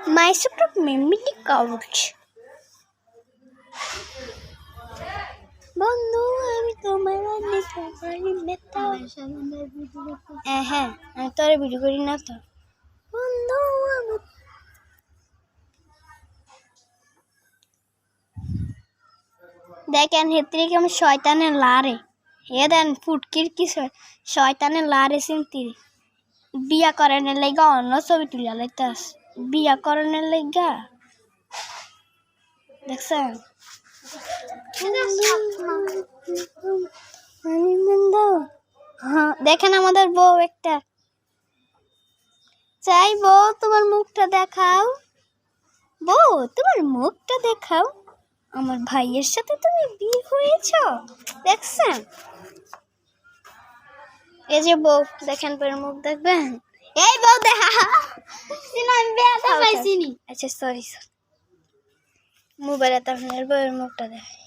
My super memory couch. বন্ধু আমি তোমার হ্যাঁ আমি তো আর ভিডিও করি না তো বন্ধু দেখেন হেত্রে কেমন শয়তানের লারে হে দেন ফুটকির কি শয়তানের লারে চিনতি বিয়া করানোর লাইগা অন্য ছবি তুলে লাইতাস বিয়া করানোর লাইগা দেখছেন দেখেন আমাদের বউ একটা চাই বউ তোমার মুখটা দেখাও বউ তোমার মুখটা দেখাও আমার ভাইয়ের সাথে তুমি বিয়ে হয়েছ দেখছেন এই যে বউ দেখেন পরে মুখ দেখবেন এই বউ দেখা আমি বেয়াদব পাইছিনি আচ্ছা সরি মোবাইলে তো আপনার বউয়ের মুখটা দেখাই